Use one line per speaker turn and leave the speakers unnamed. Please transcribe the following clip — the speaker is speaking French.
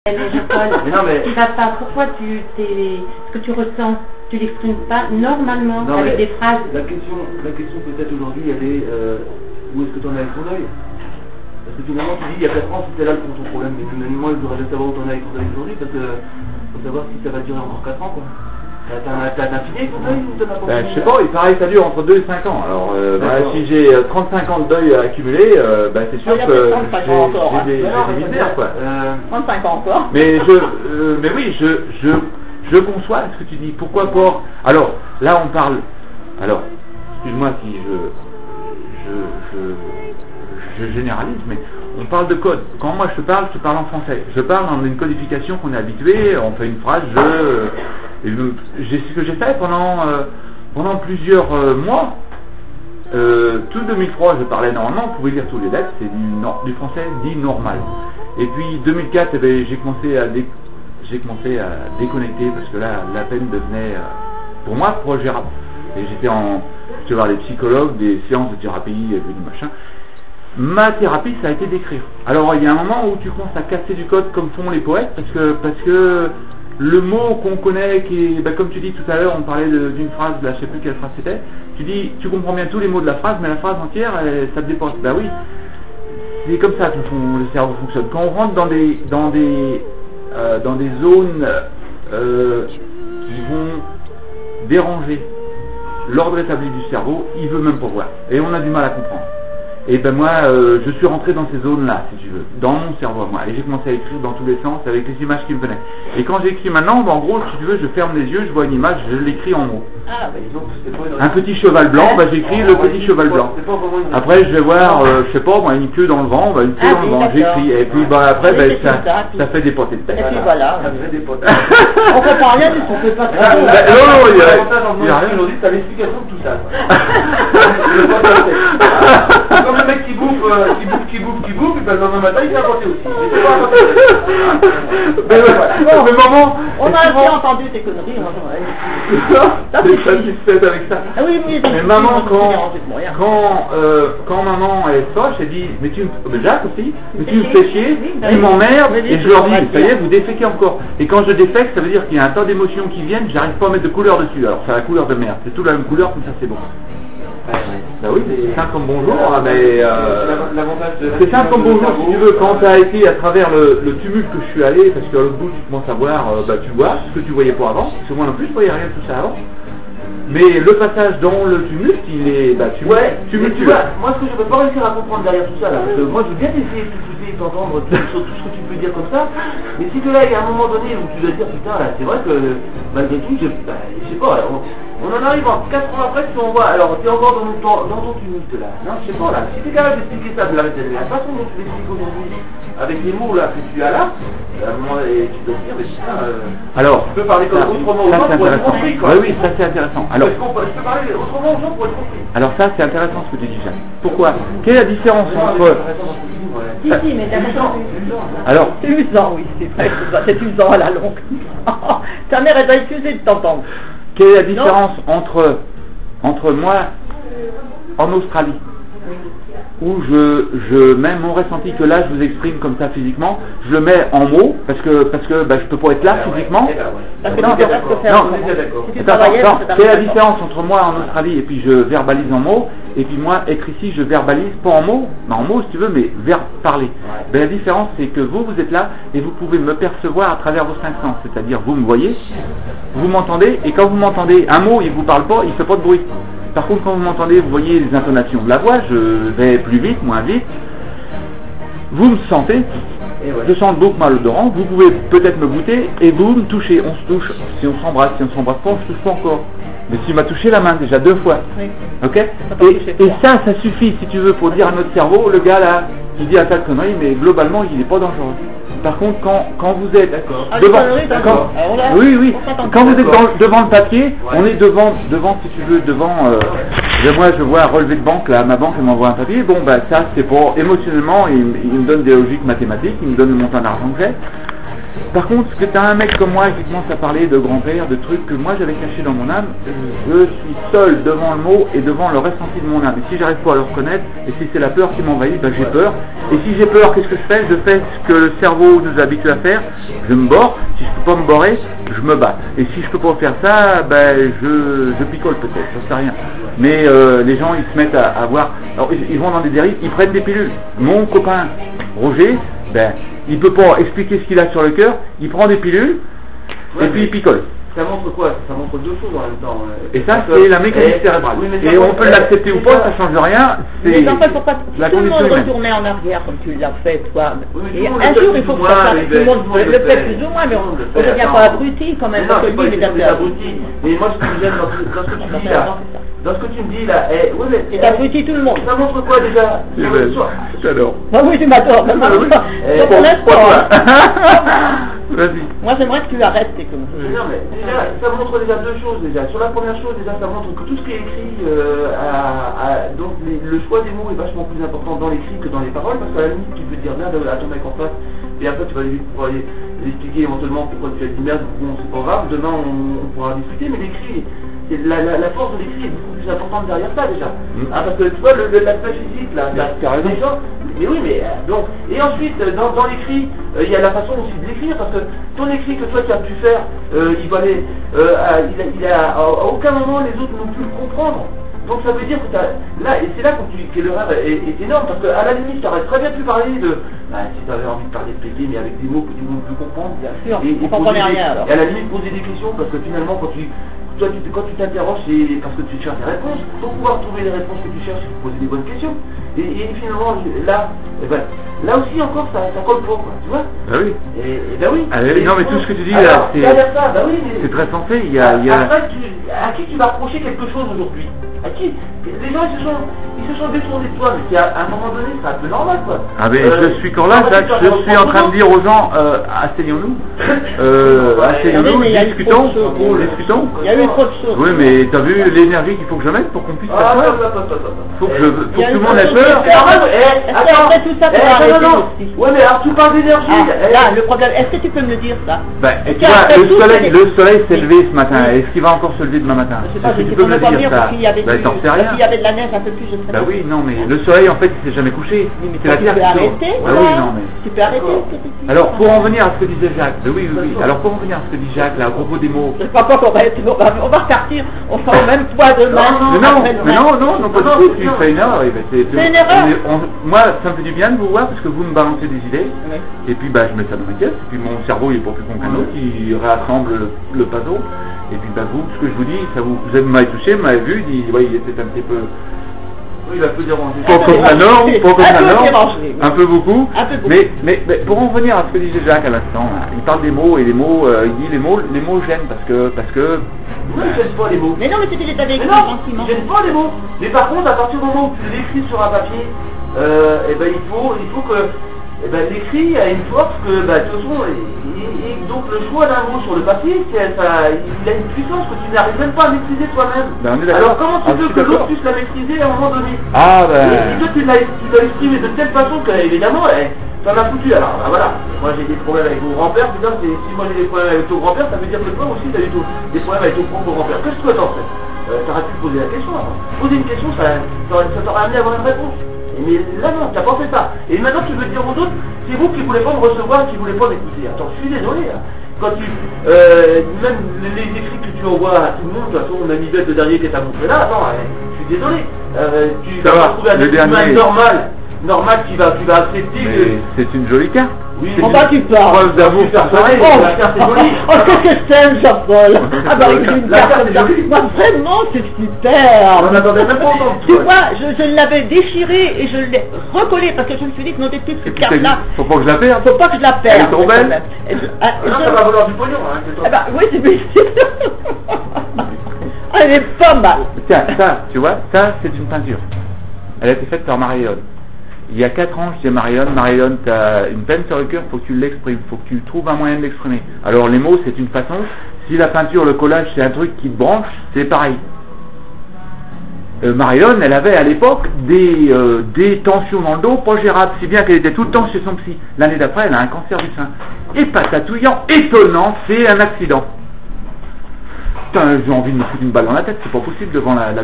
Mais non, mais...
Tu vas pas, pourquoi ce que tu ressens, tu l'exprimes pas normalement,
non,
avec des phrases.
La question peut-être aujourd'hui, elle est où est-ce que tu en es avec ton œil? Parce que finalement tu dis il y a 4 ans c'était là ton problème, mais moi je voudrais bien savoir où tu en es avec ton œil aujourd'hui, parce que faut savoir si ça va durer encore 4 ans quoi. T'as fini ton œil ou t'en as pas fini?
Je sais pas, il paraît que ça dure entre 2 et 5 ans. Alors si j'ai 35 ans de deuil à accumuler, c'est sûr que j'ai des misères quoi.
35 ans encore.
Mais oui, je conçois ce que tu dis. Pourquoi pas? Alors là on parle. Alors excuse-moi si je généralise, mais on parle de code. Quand moi je te parle en français. Je parle en une codification qu'on est habitué. On fait une phrase c'est ce que j'ai fait pendant plusieurs mois. Tout 2003, je parlais normalement. Vous pouvez lire tous les lettres. C'est du français dit normal. Et puis 2004, j'ai commencé à déconnecter parce que là, la peine devenait pour moi trop gérable. Et j'étais je vais voir les psychologues, des séances de thérapie, du machin. Ma thérapie, ça a été d'écrire. Alors il y a un moment où tu commences à casser du code comme font les poètes, parce que le mot qu'on connaît, qui est, comme tu dis tout à l'heure, on parlait d'une phrase, là, je sais plus quelle phrase c'était. Tu dis, tu comprends bien tous les mots de la phrase, mais la phrase entière, ça te dépasse. Bah oui, c'est comme ça que le cerveau fonctionne. Quand on rentre dans des zones qui vont déranger l'ordre établi du cerveau, il veut même pas voir. Et on a du mal à comprendre. Et ben moi, je suis rentré dans ces zones-là, si tu veux, dans mon cerveau à moi. Et j'ai commencé à écrire dans tous les sens avec les images qui me venaient. Et quand j'écris maintenant, en gros, si tu veux, je ferme les yeux, je vois une image, je l'écris en mots.
Ah, bah disons que c'était pas une...
Un petit cheval blanc, j'écris le petit cheval blanc. Après, je vais voir, je sais pas, moi, une queue dans le vent, une queue dans le vent, j'écris. Et puis, après, ça fait des potées de tête.
Et puis voilà.
Ça fait des potées.
On peut pas rien, on peut pas très bien.
Non, il y a rien.
Aujourd'hui, t'as l'explication de tout ça. Comme le mec qui bouffe, et ben le lendemain matin il s'est apporté aussi.
Mais maman,
on a assez entendu tes conneries.
C'est satisfaite avec ça.
Ah oui,
mais maman, quand maman est fâche, elle dit, mais Jacques aussi, mais tu me fais chier, tu m'emmerdes, et je leur dis, ça y est, vous déféquez encore. Et quand je défèque, ça veut dire qu'il y a un tas d'émotions qui viennent, j'arrive pas à mettre de couleur dessus. Alors c'est la couleur de merde, c'est tout la même couleur, comme ça c'est bon. Bah oui, c'est simple comme bonjour, mais c'est simple comme bonjour si tu veux, quand tu as été à travers le tumulte que je suis allé, parce qu'à l'autre bout tu commences à voir, tu vois ce que tu voyais pas avant, parce que moi non plus je voyais rien de tout ça avant. Mais le passage dans le tumulte, il est tumultueux.
Moi ce que je peux pas réussir à comprendre derrière tout ça, là, parce que moi je veux bien essayer de t'écouter et t'entendre tout ce que tu peux dire comme ça, mais si que là il y a un moment donné où tu dois dire putain là, c'est vrai que malgré tout, je sais pas, on en arrive en 4 ans après si on voit, alors t'es encore dans ton tumulte là, non je sais pas là, si t'es capable d'expliquer ça de la façon dont tu l'expliques aujourd'hui, avec les mots là que tu as là, à un moment tu dois dire mais putain,
alors,
tu peux parler comme autrement aux gens pour être compris quoi.
Oui, ça c'est intéressant. Alors,
je peux parler autrement aux gens pour être compris.
Alors ça c'est intéressant ce que tu dis Jacques. Pourquoi? Quelle est la différence entre...
Si, mais t'as raison.
Alors,
c'est usant, oui, c'est vrai, c'est usant à la longue. Ta mère, elle va excuser de t'entendre.
Quelle est la différence entre moi en Australie, où je mets mon ressenti que là je vous exprime comme ça physiquement, je le mets en mots parce que je peux pas être là physiquement. C'est la différence entre moi en Australie et puis je verbalise en mots, et puis moi être ici je verbalise pas en mots, mais en mots si tu veux, mais parler. Ben, la différence c'est que vous êtes là et vous pouvez me percevoir à travers vos 5 sens, c'est-à-dire vous me voyez, vous m'entendez, et quand vous m'entendez, un mot il vous parle pas, il fait pas de bruit. Par contre, quand vous m'entendez, vous voyez les intonations de la voix, je vais plus vite, moins vite. Vous me sentez, je sens le bouc malodorant, vous pouvez peut-être me goûter, et vous me touchez, on se touche, si on s'embrasse pas, on se touche pas encore. Mais tu m'as touché la main déjà 2 fois.
Oui.
Ok. Et ça suffit, si tu veux, pour dire à notre cerveau, le gars là, il dit un tas de conneries, mais globalement, il n'est pas dangereux. Par contre, quand vous êtes devant, quand vous êtes devant le papier, on est devant, si tu veux, moi je vois un relevé de banque, là, ma banque elle m'envoie un papier, bon bah ça c'est pour, émotionnellement, il me donne des logiques mathématiques, il me donne le montant d'argent que j'ai. Par contre, si tu as un mec comme moi qui commence à parler de grand-père, de trucs que moi j'avais cachés dans mon âme, je suis seul devant le mot et devant le ressenti de mon âme. Et si j'arrive pas à le reconnaître, et si c'est la peur qui m'envahit, ben j'ai peur. Et si j'ai peur, qu'est-ce que je fais? Je fais ce que le cerveau nous habitue à faire, je me borre. Si je peux pas me borrer, je me bats. Et si je peux pas faire ça, ben je picole peut-être, j'en sais rien. Mais les gens, ils se mettent à voir, alors, ils vont dans des dérives, ils prennent des pilules. Mon copain Roger, ben, il peut pas expliquer ce qu'il a sur le cœur, il prend des pilules, et puis il picole.
Ça montre quoi? Ça montre deux choses en même temps.
Et ça, c'est la mécanique cérébrale.
Oui,
et on peut l'accepter ou pas, ça change rien.
Mais en fait, faut pas
la
tout le monde
condition humaine.
retourner en arrière comme tu l'as fait, toi.
Oui,
Et
tout le monde
un
le fait
jour,
plus
il faut
ou
que
moins,
ça fasse.
mais
Tout le monde
tout le monde
le fait plus ou moins, mais on ne devient pas abruti quand même.
Non,
Parce que
c'est pas
lui, il est
des abrutis. Mais moi, ce que j'aime dans ce que tu dis là, dans ce que tu me dis là, oui, mais
C'est abruti tout le monde.
ça montre quoi déjà?
J'adore.
Ah oui, tu m'adores. Donc pour l'instant,
Vas-y.
moi j'aimerais que tu arrêtes tes conneries.
Non, mais déjà, ça montre déjà deux choses déjà. Sur la première chose, déjà, ça montre que tout ce qui est écrit, donc le choix des mots est vachement plus important dans l'écrit que dans les paroles, parce qu'à la limite, tu peux dire merde à ton mec en face, et après tu vas pouvoir expliquer éventuellement pourquoi tu as dit merde, bon, c'est pas grave, demain on pourra discuter, mais l'écrit, la force de l'écrit est beaucoup plus importante derrière ça déjà. Parce que tu vois, l'aspect physique là, les gens, mais oui, mais donc, et ensuite, dans l'écrit, il y a la façon aussi de l'écrire, parce que ton écrit que toi tu as pu faire, il a à aucun moment les autres n'ont pu le comprendre. Donc ça veut dire que là, et c'est là que l'erreur est énorme, parce qu'à la limite, tu aurais très bien pu parler de, si tu avais envie de parler de PG, mais avec des mots que tout le monde peut comprendre,
Bien sûr,
et
on comprenait rien alors.
Et à la limite poser des questions, parce que finalement, quand tu t'interroges, c'est parce que tu cherches des réponses. Pour pouvoir trouver les réponses que tu cherches, il faut poser des bonnes questions. Et finalement, là, là aussi encore, ça colle pas, quoi, tu vois.
Bah oui.
Et ben oui.
Non, mais tout ce que tu dis
alors,
là,
derrière ça, bah oui,
c'est très sensé.
Après, à qui tu vas reprocher quelque chose aujourd'hui? À qui? Les gens, ils se sont détournés de toi, mais à un moment donné, c'est un peu normal, quoi.
Ah mais je suis encore là, Jacques, je suis en train de dire aux gens, asseyons-nous, discutons.
Il y a eu trop de choses.
Oui, mais t'as vu l'énergie qu'il faut que je mette pour qu'on puisse faire ça? Faut que tout le monde ait peur.
Après tout ça, tu vas arrêter aussi.
Ouais, mais alors tu parles d'énergie.
Là, le problème, est-ce que tu peux me le dire ça?
Tu vois, le soleil s'est levé ce matin, est-ce qu'il va encore se lever demain matin?
Je sais pas,
Est-ce que
je
tu
sais
peux me
pas
le dire ça? T'en sais rien.
S'il y avait de la neige un peu plus, je serais.
Bah oui, non, mais le soleil en fait il s'est jamais couché.
Oui, mais
C'est la
tu
terre
peux
qui tourne.
arrêter.
Bah oui, non, mais.
Tu peux arrêter ce que tu dis.
Alors pour en venir à ce que disait Jacques, oui. Alors pour en venir à ce que dit Jacques là à propos des mots.
Je crois pas qu'on va être. On va repartir. On sera au même poids demain.
Mais non, pas du tout. Tu fais une erreur.
C'est une erreur.
Moi, ça me fait du bien de vous voir parce que vous me balancez des idées. Et puis bah je mets ça dans ma caisse. Et puis mon cerveau il est pas plus con qu'un autre. Il réassemble le puzzle. Et puis bah vous, ce que je vous dis, ça vous m'avez touché, vous m'avez vu, il était un petit peu.
Oui, il a peu dérangé.
Pas comme la norme, un peu beaucoup. Mais pour en revenir à ce que disait Jacques à l'instant, il parle des mots et les mots, il dit les mots gênent parce que.
Oui, je gêne pas les mots.
Mais non, mais tu les avais écrits
non,
gentiment.
je gêne pas les mots. Mais par contre, à partir du moment où tu l'écris sur un papier, il faut que l'écrit a une force que, de toute façon, donc le choix d'un mot sur le papier, il a une puissance que tu n'arrives même pas à maîtriser toi-même. Alors comment tu veux que l'autre puisse la maîtriser à un moment donné? Et toi tu l'as exprimé de telle façon que, évidemment, ça m'a foutu. Alors voilà, moi j'ai des problèmes avec mon grand-père, putain, si moi j'ai des problèmes avec ton grand-père, ça veut dire que toi aussi tu as des problèmes avec ton propre grand-père. Qu'est-ce que toi t'en fais? T'aurais pu poser la question avant. Poser une question, ça t'aurait amené à avoir une réponse. Mais là non, t'as pas fait ça. Et maintenant tu veux dire aux autres, c'est vous qui voulez pas me recevoir, qui voulez pas m'écouter. Attends, je suis désolé. Quand même les écrits que tu envoies à tout le monde, de toute façon, on a mis bête le dernier qui t'a montré là, attends, je suis désolé. Tu vas trouver un être humain normal qui va accepter que...
C'est une jolie carte.
Oui,
tu parles.
Preuve d'amour personnel.
La carte est jolie.
Oh, qu'est-ce que c'est, Jean-Paul? Ah bah, une carte comme ça. Moi, vraiment, c'est super.
On n'attendait même pas entendre.
Tu vois, je l'avais déchiré et je l'ai recollé parce que je me suis dit que non, des petites cette carte-là.
Faut pas que je la perde.
Faut pas que je la perde.
Elle est trop belle.
Ça va valoir du pognon, hein, c'est toi.
Bah, oui, c'est elle est pas mal.
Tiens, ça, tu vois, ça, c'est une peinture. Elle a été faite par Marion. Il y a 4 ans, je disais Marion, tu as une peine sur le cœur, faut que tu l'exprimes, faut que tu trouves un moyen de l'exprimer. Alors les mots, c'est une façon. Si la peinture, le collage, c'est un truc qui te branche, c'est pareil. Marion, elle avait à l'époque des tensions dans le dos pas gérables, si bien qu'elle était tout le temps chez son psy. L'année d'après, elle a un cancer du sein. Et patatouillant, étonnant, c'est un accident. Putain, j'ai envie de me foutre une balle dans la tête, c'est pas possible devant la